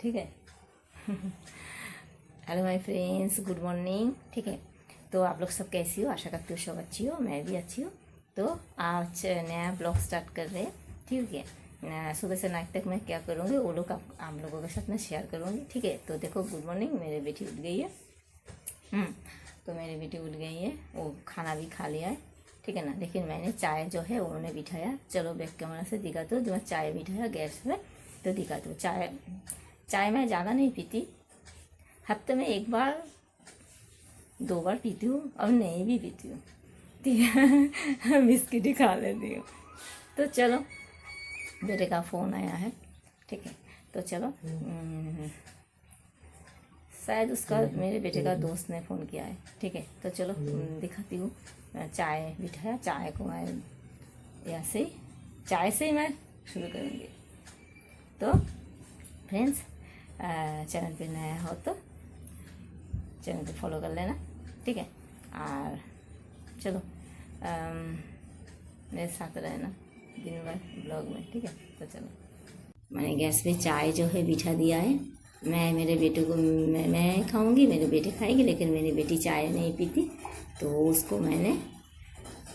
ठीक है। Hello my friends, good morning. ठीक है, तो आप लोग सब कैसी हो? आशा करती हूँ सब अच्छी हो, मैं भी अच्छी हूँ। तो आज नया ब्लॉग स्टार्ट कर रहे हैं। ठीक है, सुबह से नाइट तक मैं क्या करूँगी वो लोग आप लोगों के साथ मैं शेयर करूँगी। ठीक है, तो देखो, गुड मॉर्निंग। मेरी बेटी उठ गई है। तो मेरी बेटी उठ गई है, वो खाना भी खा लिया है। ठीक है ना, लेकिन मैंने चाय जो है उन्होंने बिठाया। चलो बैक कैमरा से दिखा दो, जो मैं चाय बिठाया गैस पे, तो दिखा दो। चाय मैं ज़्यादा नहीं पीती, हफ्ते में एक बार 2 बार पीती हूँ, और नहीं भी पीती हूँ। ठीक है, बिस्किट ही खा लेती हूँ। तो चलो, बेटे का फ़ोन आया है। ठीक है, तो चलो, शायद उसका मेरे बेटे का दोस्त ने फ़ोन किया है। ठीक है, तो चलो दिखाती हूँ। चाय बिठाया, चाय को मैं ऐसे चाय से ही मैं शुरू करूँगी। तो फ्रेंड्स, चैनल पे नया हो तो चैनल पे फॉलो कर लेना। ठीक है, और चलो मेरे साथ रहना दिन भर ब्लॉग में। ठीक है, तो चलो, मैंने गैस पे चाय जो है बिठा दिया है। मैं मेरे बेटे को मैं खाऊंगी, मेरे बेटे खाएंगे, लेकिन मेरी बेटी चाय नहीं पीती, तो उसको मैंने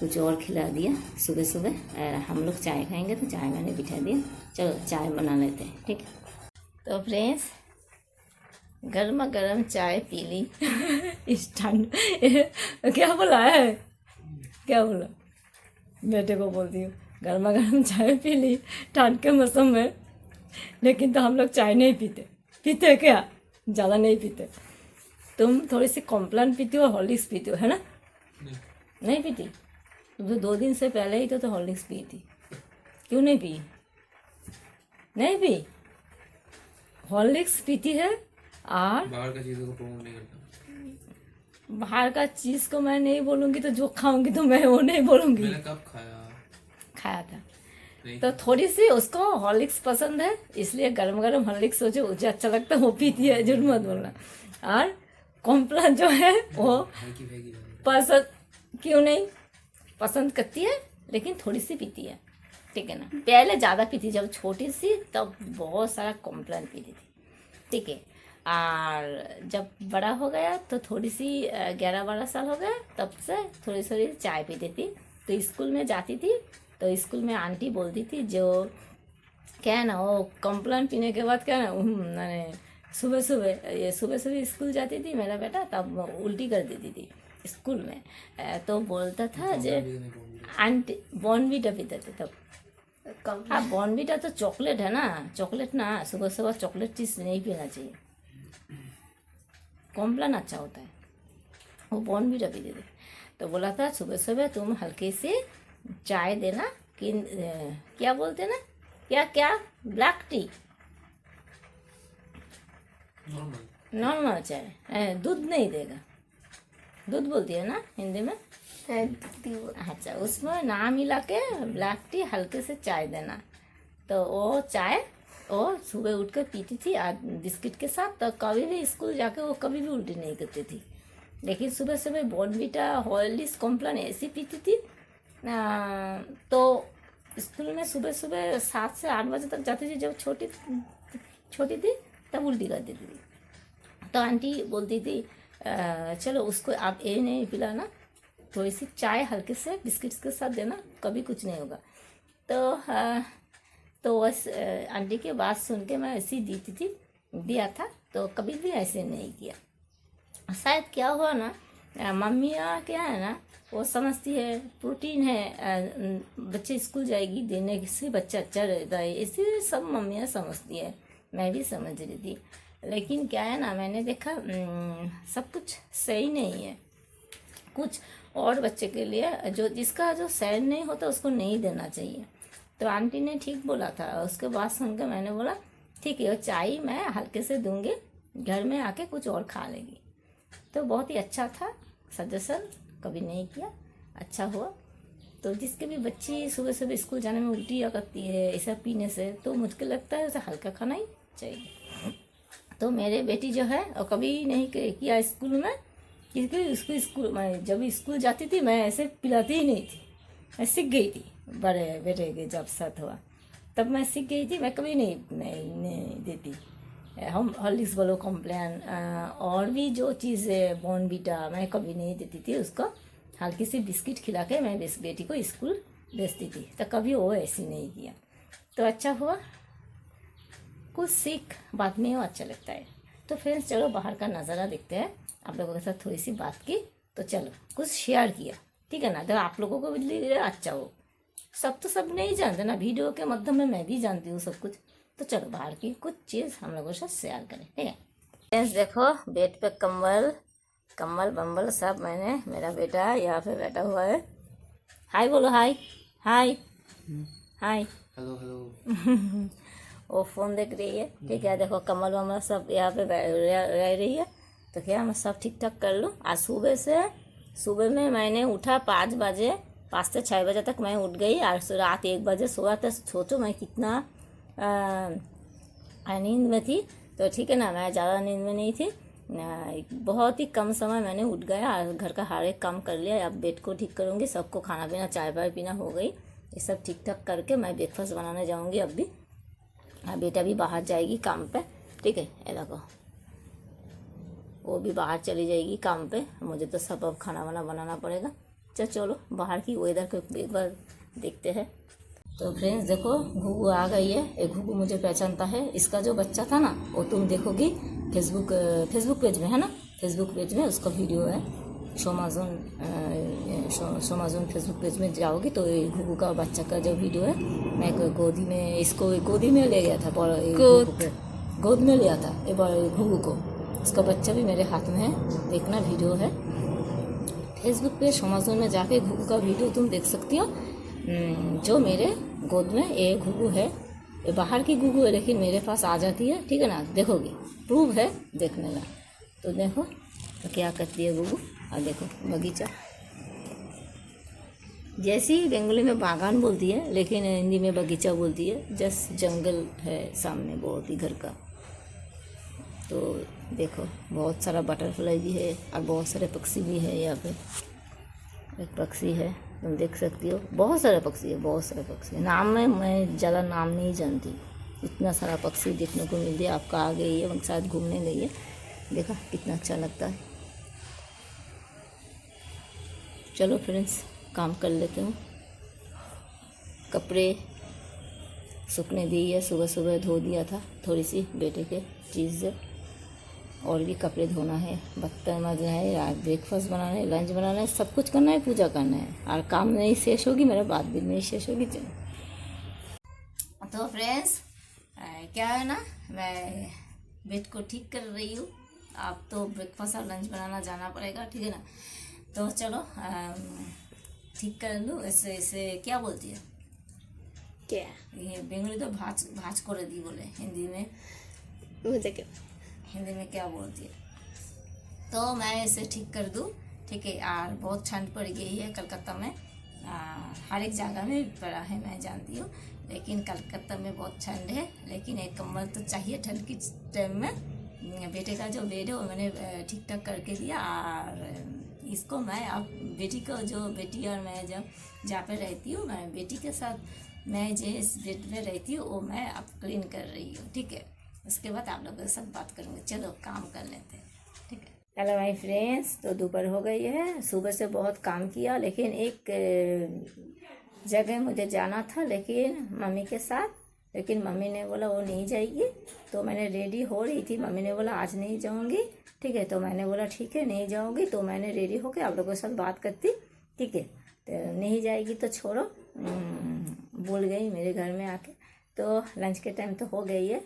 कुछ और खिला दिया। सुबह सुबह हम लोग चाय खाएंगे, तो चाय मैंने बिठा दिया। चलो चाय बना लेते हैं। ठीक है, तो फ्रेंड्स, गर्मा गर्म चाय पी ली। इस ठंड क्या बोला है, क्या बोला? बेटे को बोलती हूँ गर्मा गर्म चाय पी ली ठंड के मौसम में, लेकिन तो हम लोग चाय नहीं पीते। पीते क्या? ज़्यादा नहीं पीते। तुम थोड़ी सी कॉम्प्लान पीती हो, हॉर्लिक्स पीती हो, है ना? नहीं पीती? तुम तो 2 दिन से पहले ही तो हॉर्लिक्स पी थी। क्यों नहीं पी? नहीं पी? हॉर्लिक्स पीती है। और बाहर का चीज़ों को प्रमोट नहीं करता। बाहर का चीज़ को मैं नहीं बोलूँगी, तो जो खाऊंगी तो मैं वो नहीं बोलूँगी। मैंने कब खाया था नहीं। तो थोड़ी सी उसको हॉर्लिक्स पसंद है, इसलिए गरम गरम हॉर्लिक्स सोचो मुझे अच्छा लगता है, वो पीती है, झूठ मत बोलना। और कॉम्प्लान जो है वो हल्की फैगी पसंद क्यों नहीं पसंद करती है, लेकिन थोड़ी सी पीती है। ठीक है ना, पहले ज़्यादा पीती, जब छोटी सी तब बहुत सारा कॉम्प्लान पीती थी। ठीक है, और जब बड़ा हो गया तो थोड़ी सी 11-12 साल हो गया, तब से थोड़ी थोड़ी चाय पीती थी। तो स्कूल में जाती थी, तो स्कूल में आंटी बोलती थी, जो क्या है ना, वो कॉम्प्लान पीने के बाद क्या है ना, मैंने सुबह सुबह स्कूल जाती थी मेरा बेटा, तब उल्टी कर देती थी स्कूल में। तो बोलता था जो आंटी बॉर्नवीटा पीते थे तब। हाँ, बॉर्नवीटा तो चॉकलेट है ना, चॉकलेट ना, सुबह सुबह चॉकलेट चीज़ नहीं पीना चाहिए। कॉम्प्लान अच्छा होता है, वो बॉर्नवीटा पीते थे। तो बोला था सुबह सुबह तुम हल्के से चाय देना, कि क्या बोलते ना, क्या क्या ब्लैक टी, नॉर्मल चाय, दूध नहीं देगा। दूध बोलती है ना हिंदी में? अच्छा, उसमें ना मिला के ब्लैक टी हल्के से चाय देना। तो वो चाय वो सुबह उठ कर पीती थी बिस्किट के साथ, तो कभी भी स्कूल जाके वो कभी भी उल्टी नहीं करती थी। लेकिन सुबह सुबह बॉर्नवीटा, हॉर्लिक्स, कॉम्प्लान ऐसी पीती थी। तो स्कूल में सुबह सुबह 7 से 8 बजे तक जाती थी, जब छोटी थी तब उल्टी कर देती थी। तो आंटी बोलती थी चलो उसको आप ये नहीं पिलाना, थोड़ी सी चाय हल्के से बिस्किट्स के साथ देना, कभी कुछ नहीं होगा। तो बस आंटी की बात सुन के मैं ऐसी दिया था, तो कभी भी ऐसे नहीं किया। शायद क्या हुआ ना, मम्मियाँ क्या है ना, वो समझती है प्रोटीन है, बच्चे स्कूल जाएगी, देने से बच्चा अच्छा रहता है, इसी सब मम्मियाँ समझती है। मैं भी समझ रही थी, लेकिन क्या है ना, मैंने देखा सब कुछ सही नहीं है। कुछ और बच्चे के लिए जिसका जो सहन नहीं होता उसको नहीं देना चाहिए। तो आंटी ने ठीक बोला था, उसके बाद सुनकर मैंने बोला ठीक है, वो चाय मैं हल्के से दूंगी, घर में आके कुछ और खा लेगी। तो बहुत ही अच्छा था सजेशन, कभी नहीं किया, अच्छा हुआ। तो जिसके भी बच्ची सुबह सुबह स्कूल जाने में उल्टी करती है ऐसा पीने से, तो मुझको लगता है उसे हल्का खाना ही चाहिए। तो मेरे बेटी जो है वो कभी नहीं किया स्कूल में, क्योंकि उसको स्कूल में जब स्कूल जाती थी मैं ऐसे पिलाती ही नहीं थी। मैं सीख गई थी, बड़े बेटे के जब साथ हुआ तब मैं सीख गई थी, मैं कभी नहीं देती। हम हॉर्लिक्स बोलो कॉम्प्लान और भी जो चीज़ें बॉर्नवीटा मैं कभी नहीं देती थी उसको। हल्की सी बिस्किट खिला के मैं बेटी को स्कूल भेजती थी, तो कभी वो ऐसी नहीं किया। तो अच्छा हुआ, कुछ सीख बाद में वो अच्छा लगता है। तो फ्रेंड्स चलो बाहर का नज़ारा देखते हैं। आप लोगों के साथ थोड़ी सी बात की तो चलो कुछ शेयर किया, ठीक है ना। तो आप लोगों को भी अच्छा हो, सब तो सब नहीं जानते ना, वीडियो के माध्यम में मैं भी जानती हूँ सब कुछ। तो चलो बाहर की कुछ चीज़ हम लोगों के साथ शेयर करें, ठीक है। फ्रेंड्स देखो बेड पे कम्बल बम्बल सब मैंने, मेरा बेटा यहाँ पे बैठा हुआ है। हाय बोलो, hi hi hi. Hello hello. वो फ़ोन देख रही है, ठीक है। देखो कमल वमल सब यहाँ पे रह रही है। तो क्या मैं सब ठीक ठाक कर लूँ। आज सुबह में मैंने उठा 5 बजे, 5 से 6 बजे तक मैं उठ गई। और रात 1 बजे सोया था। सोचो मैं कितना नींद में थी। तो ठीक है ना, मैं ज़्यादा नींद में नहीं थी। बहुत ही कम समय मैंने उठ गया और घर का हर एक काम कर लिया। अब बेड को ठीक करूँगी, सबको खाना पीना चाय वाय पीना हो गई। ये सब ठीक ठाक करके मैं ब्रेकफास्ट बनाने जाऊँगी अब भी। बेटा भी बाहर जाएगी काम पे, ठीक है। ये देखो वो भी बाहर चली जाएगी काम पे। मुझे तो सब अब खाना वाना बनाना पड़ेगा। चलो बाहर की वेदर को एक बार देखते हैं। तो फ्रेंड्स देखो घुघू आ गई है। ये घुघू मुझे पहचानता है। इसका जो बच्चा था ना वो तुम देखोगी फेसबुक पेज में, है ना। फेसबुक पेज में उसका वीडियो है। शोमाजोन फेसबुक पेज में जाओगी तो ये घुघू का बच्चा का जो वीडियो है, मैं इसको गोदी में ले गया था। गोद में लिया था ये घुघू को। उसका बच्चा भी मेरे हाथ में है, देखना वीडियो है फेसबुक पे। शोमाजोन में जाके घुघू का वीडियो तुम देख सकती हो। जो मेरे गोद में ये घुघू है, ये बाहर की घुघू है लेकिन मेरे पास आ जाती है, ठीक है ना। देखोगी प्रूव है देखने का। तो देखो तो क्या करती है घुघू। और देखो बगीचा, जैसी बंगाली में बागान बोलती है लेकिन हिंदी में बगीचा बोलती है। जस्ट जंगल है सामने बहुत ही घर का। तो देखो बहुत सारा बटरफ्लाई भी है और बहुत सारे पक्षी भी है। यहाँ पे एक पक्षी है, तुम देख सकती हो। बहुत सारे पक्षी है, बहुत सारे पक्षी। नाम में मैं ज़्यादा नाम नहीं जानती। इतना सारा पक्षी देखने को मिल गया। आपका आ गई है, शायद घूमने गई है। देखा कितना अच्छा लगता है। चलो फ्रेंड्स काम कर लेते हूँ। कपड़े सूखने दिए, सुबह सुबह धो दिया था थोड़ी सी बेटे के चीज़ से। और भी कपड़े धोना है, बर्तन मांजना है, ब्रेकफास्ट बनाना है, लंच बनाना है, सब कुछ करना है, पूजा करना है। और काम नहीं शेष होगी, मेरा बात भी नहीं शेष होगी। चलो तो फ्रेंड्स क्या है ना, मैं बेड को ठीक कर रही हूँ। आप तो ब्रेकफास्ट और लंच बनाना जाना पड़ेगा, ठीक है ना। तो चलो ठीक कर लूँ। ऐसे क्या बोलती है, क्या ये बेंगली तो भाज कर दी बोले हिंदी में। मुझे क्या हिंदी में क्या बोलती है। तो मैं इसे ठीक कर दूँ, ठीक है। और बहुत ठंड पड़ गई है कलकत्ता में। हर एक जगह में पड़ा है मैं जानती हूँ, लेकिन कलकत्ता में बहुत ठंड है। लेकिन एक कम्बल तो चाहिए ठंड की टाइम में। बेटे का जो बेड है वो मैंने ठीक ठाक करके दिया। और इसको मैं अब बेटी और मैं जब जहाँ पे रहती हूँ, मैं बेटी के साथ मैं जिस बेड में रहती हूँ वो मैं अब क्लीन कर रही हूँ, ठीक है। उसके बाद आप लोगों के साथ बात करूँगी। चलो काम कर लेते हैं, ठीक है। हेलो माय फ्रेंड्स, तो दोपहर हो गई है। सुबह से बहुत काम किया, लेकिन एक जगह मुझे जाना था लेकिन मम्मी के साथ। लेकिन मम्मी ने बोला वो नहीं जाएगी। तो मैंने रेडी हो रही थी, मम्मी ने बोला आज नहीं जाऊँगी, ठीक है। तो मैंने बोला ठीक है नहीं जाऊँगी। तो मैंने रेडी होकर आप लोगों के साथ बात करती, ठीक है। तो नहीं जाएगी तो छोड़ो, बोल गई मेरे घर में आके। तो लंच के टाइम तो हो गई है।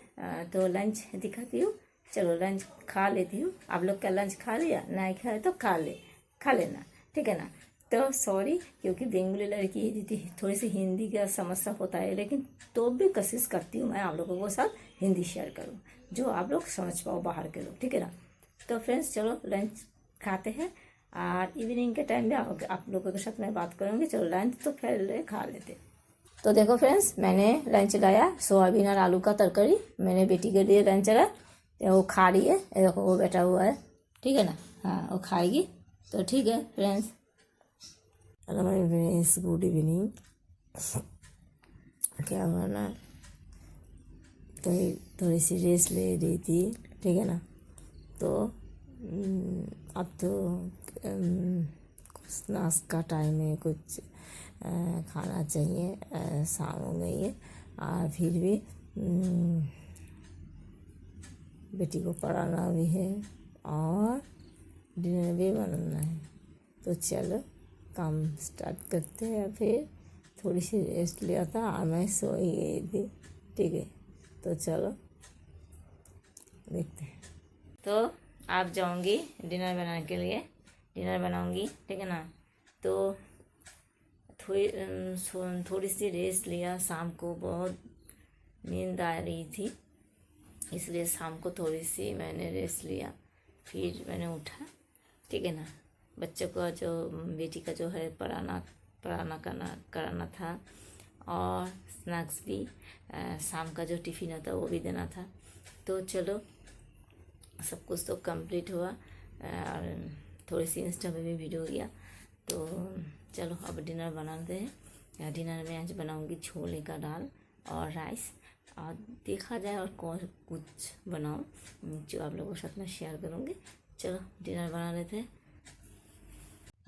तो लंच दिखाती हूँ। चलो लंच खा लेती हूँ। आप लोग का लंच खा लिया, नहीं खाए तो खा लेना, ठीक है ना। तो सॉरी, क्योंकि बेंगली लड़की थी, थोड़ी सी हिंदी का समस्या होता है, लेकिन तो भी कोशिश करती हूँ मैं आप लोगों के साथ हिंदी शेयर करूँ जो आप लोग समझ पाओ बाहर के लोग, ठीक है ना। तो फ्रेंड्स चलो लंच खाते हैं। और इवनिंग के टाइम भी आप लोगों के साथ मैं बात करूँगी। चलो लंच तो फिर खा लेते। तो देखो फ्रेंड्स मैंने लंच लाया सोयाबीन और आलू का तरकारी। मैंने बेटी के लिए लंच लाया, वो खा रही है। देखो वो बैठा हुआ है, ठीक है ना। हाँ वो खाएगी। तो ठीक है friends. Hello my friends, good evening. क्या हुआ ना, थोड़ी सी रेस्ट ले रही थी, ठीक है ना। तो अब तो कुछ नाश्ता का टाइम है, कुछ खाना चाहिए, शाम हो गई है और फिर भी बेटी को पढ़ाना भी है और डिनर भी बनाना है। तो चलो काम स्टार्ट करते हैं। फिर थोड़ी सी रेस्ट लिया था और मैं सो ही गई थी, ठीक है। तो चलो देखते हैं। तो आप जाऊंगी डिनर बनाने के लिए, डिनर बनाऊंगी, ठीक है ना। तो थोड़ी सी रेस्ट लिया, शाम को बहुत नींद आ रही थी, इसलिए शाम को थोड़ी सी मैंने रेस्ट लिया, फिर मैंने उठा, ठीक है ना। बच्चों का जो बेटी का जो है पढ़ाना कराना था और स्नैक्स भी, शाम का जो टिफ़िन होता है वो भी देना था। तो चलो सब कुछ तो कंप्लीट हुआ और थोड़ी सी इंस्टा में भी वीडियो किया। तो चलो अब डिनर बनाते हैं। डिनर में आज बनाऊंगी छोले का दाल और राइस, और देखा जाए और कौन कुछ बनाऊं जो आप लोगों के साथ में शेयर करूंगी। चलो डिनर बना लेते हैं।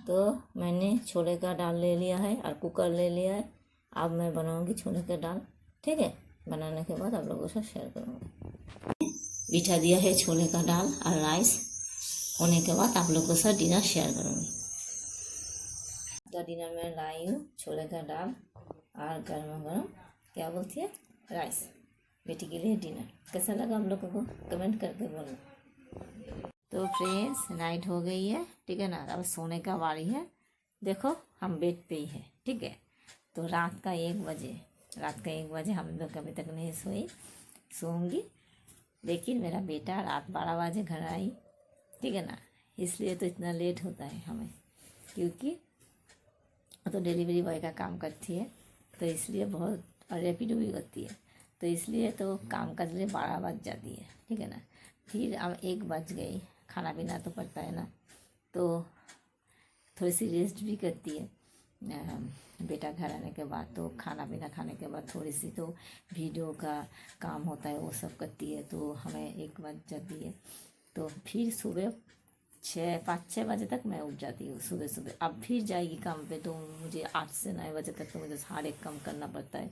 तो मैंने छोले का दाल ले लिया है और कुकर ले लिया है। अब मैं बनाऊंगी छोले का दाल, ठीक है। बनाने के बाद आप लोगों के साथ शेयर करूँगी। बिठा दिया है छोले का दाल और राइस, होने के बाद आप लोगों के साथ डिनर शेयर करूँगी। तो डिनर में लाई हूँ छोले का दाल और गर्मा गर्म क्या बोलती है राइस, बेटी के लिए डिनर। कैसा लगा आप लोगों को कमेंट करके बोलना। तो फ्रेंड्स नाइट हो गई है, ठीक है ना। अब सोने का बारी है। देखो हम बेड पे ही है, ठीक है। तो रात का 1 बजे हम लोग अभी तक नहीं सोऊंगी, लेकिन मेरा बेटा रात 12 बजे घर आई, ठीक है ना। इसलिए तो इतना लेट होता है हमें, क्योंकि तो डिलीवरी बॉय का काम करती है, तो इसलिए बहुत, और रैपिडो भी करती है, तो इसलिए तो काम करने लिए 12 बज जाती है, ठीक है ना। फिर अब 1 बज गई, खाना पीना तो पड़ता है ना, तो थोड़ी सी रेस्ट भी करती है। बेटा घर आने के बाद तो खाना पीना खाने के बाद थोड़ी सी तो वीडियो का काम होता है, वो सब करती है, तो हमें 1 बज जाती है। तो फिर सुबह 5-6 बजे तक मैं उठ जाती हूँ सुबह। अब फिर जाएगी काम पे, तो मुझे 8 से 9 बजे तक तो मुझे हर एक काम करना पड़ता है।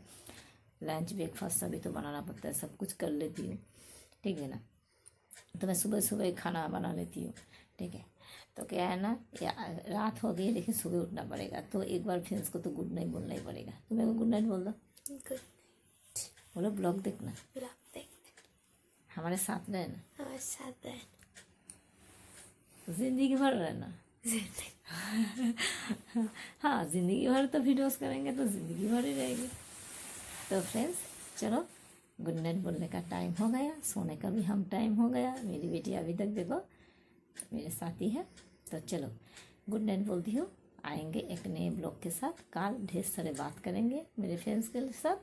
लंच ब्रेकफास्ट सभी तो बनाना पड़ता है, सब कुछ कर लेती हूँ, ठीक है ना। तो मैं सुबह खाना बना लेती हूँ, ठीक है। तो क्या है ना, रात हो गई लेकिन सुबह उठना पड़ेगा। तो एक बार फ्रेंड्स को तो गुड नाइट बोलना ही पड़ेगा। तो मेरे को गुड नाइट बोल दो, गुड बोलो ब्लॉग देखना, ब्लॉग देख हमारे साथ रहना, हमारे साथ रहना, जिंदगी भर रहना। हाँ, जिंदगी भर तो वीडियोस करेंगे तो जिंदगी भर ही रहेगी। तो फ्रेंड्स चलो गुड नाइट बोलने का टाइम हो गया, सोने का भी हम टाइम हो गया। मेरी बेटी अभी तक देखो मेरे साथ ही है। तो चलो गुड नाइट बोलती हूँ। आएंगे एक नए ब्लॉग के साथ, कल ढेर सारे बात करेंगे मेरे फ्रेंड्स के साथ।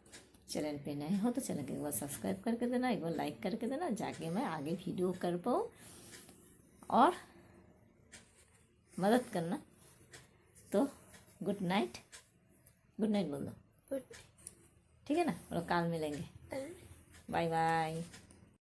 चैनल पे नए हो तो चैनल को एक बार सब्सक्राइब करके देना, एक बार लाइक करके देना, जाके मैं आगे वीडियो कर पाऊँ और मदद करना। तो गुड नाइट बोल दो, गुड ठीक है ना। और कल मिलेंगे, बाय बाय।